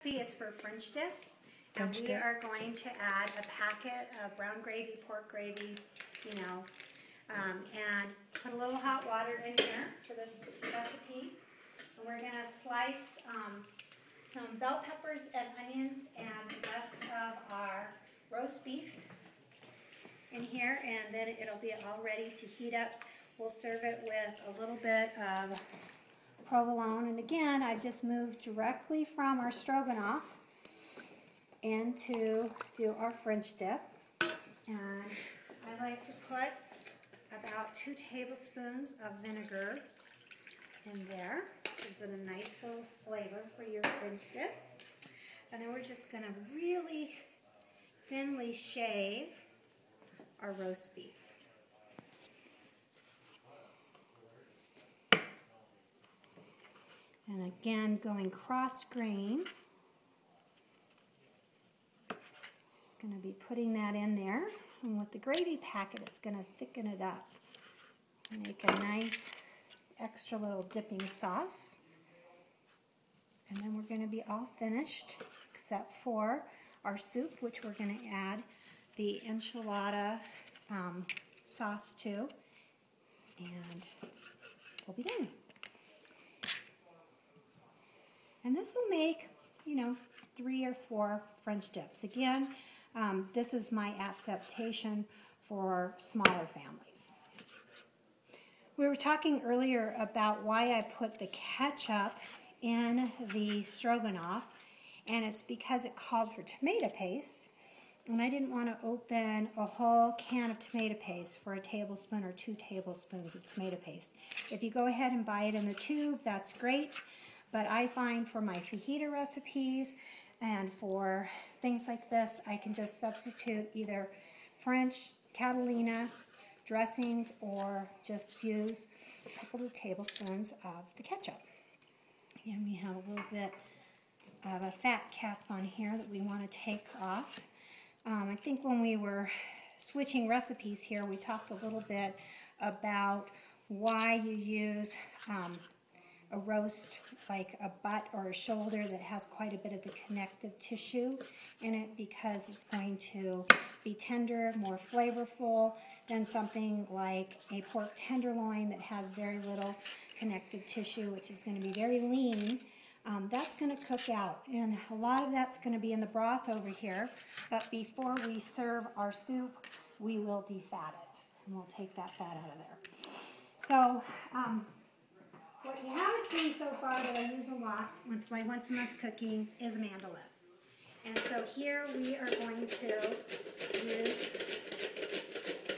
It's for French dip, and we are going to add a packet of brown gravy, pork gravy, and put a little hot water in here for this recipe. And we're going to slice some bell peppers and onions and the rest of our roast beef in here, and then it'll be all ready to heat up. We'll serve it with a little bit of provolone, and again, I just moved directly from our stroganoff into do our French dip, and I like to put about 2 tablespoons of vinegar in there. Gives it a nice little flavor for your French dip. And then we're just going to really thinly shave our roast beef. And again, going cross grain. Just going to be putting that in there. And with the gravy packet, it's going to thicken it up. Make a nice extra little dipping sauce. And then we're going to be all finished, except for our soup, which we're going to add the enchilada sauce to. And we'll be done. And this will make, 3 or 4 French dips. Again, this is my adaptation for smaller families. We were talking earlier about why I put the ketchup in the stroganoff, and it's because it called for tomato paste, and I didn't want to open a whole can of tomato paste for a tablespoon or 2 tablespoons of tomato paste. If you go ahead and buy it in the tube, that's great. But I find for my fajita recipes and for things like this, I can just substitute either French Catalina dressings or just use a couple of tablespoons of the ketchup. And we have a little bit of a fat cap on here that we want to take off. I think when we were switching recipes here, we talked a little bit about why you use a roast like a butt or a shoulder that has quite a bit of the connective tissue in it, because it's going to be tender, more flavorful than something like a pork tenderloin that has very little connective tissue, which is going to be very lean. That's going to cook out, and a lot of that's going to be in the broth over here, but before we serve our soup, we will defat it, and we'll take that fat out of there. So, what you haven't seen so far that I use a lot with my once a month cooking is a mandolin. And so here we are going to use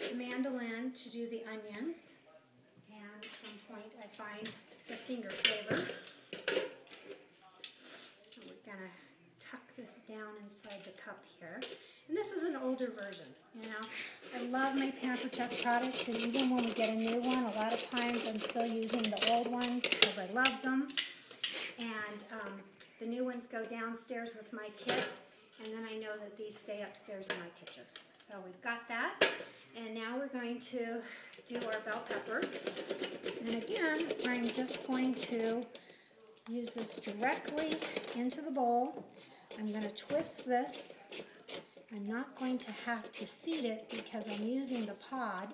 the mandolin to do the onions. And at some point I find the finger saver. And we're going to tuck this down inside the cup here. And this is an older version, I love my Pampered Chef products, and even when we get a new one, a lot of times I'm still using the old ones because I love them. And the new ones go downstairs with my kit, and then I know that these stay upstairs in my kitchen. So we've got that, and now we're going to do our bell pepper. And again, I'm just going to use this directly into the bowl. I'm going to twist this. I'm not going to have to seed it because I'm using the pod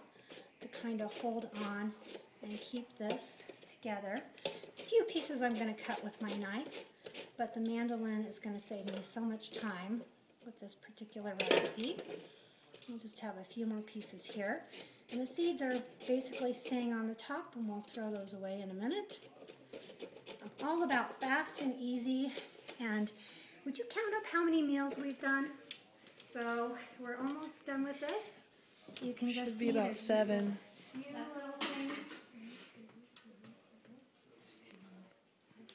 to kind of hold on and keep this together. A few pieces I'm going to cut with my knife, but the mandolin is going to save me so much time with this particular recipe. I'll just have a few more pieces here. And the seeds are basically staying on the top, and we'll throw those away in a minute. I'm all about fast and easy, and would you count up how many meals we've done? So we're almost done with this. You can just should be about 7. Few little things.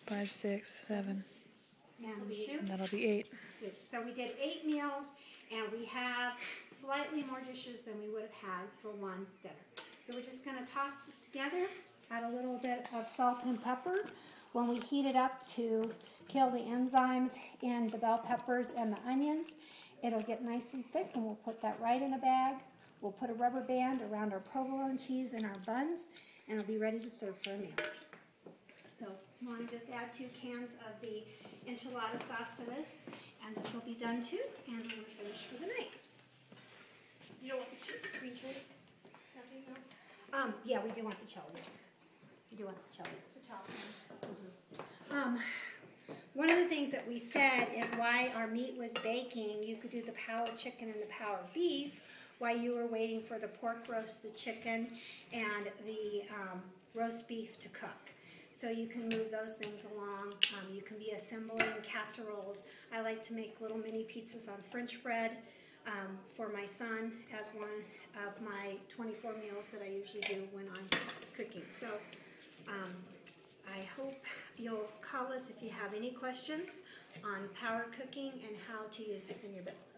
5, 6, 7. And that'll be 8. Soup. So we did 8 meals, and we have slightly more dishes than we would have had for one dinner. So we're just going to toss this together, add a little bit of salt and pepper. When we heat it up to kill the enzymes in the bell peppers and the onions, it'll get nice and thick, and we'll put that right in a bag. We'll put a rubber band around our provolone cheese and our buns, and it'll be ready to serve for a meal. So you want to just add 2 cans of the enchilada sauce to this, and this will be done too, and then we're finished for the night. You don't want the green chili? Nothing else? Yeah, we do want the chilies. We do want the chilies. The top Um, one of the things that we said is while our meat was baking, you could do the power chicken and the power beef while you were waiting for the pork roast, the chicken, and the roast beef to cook. So you can move those things along. You can be assembling casseroles. I like to make little mini pizzas on French bread for my son as one of my 24 meals that I usually do when I'm cooking. So I hope you'll call us if you have any questions on power cooking and how to use this in your business.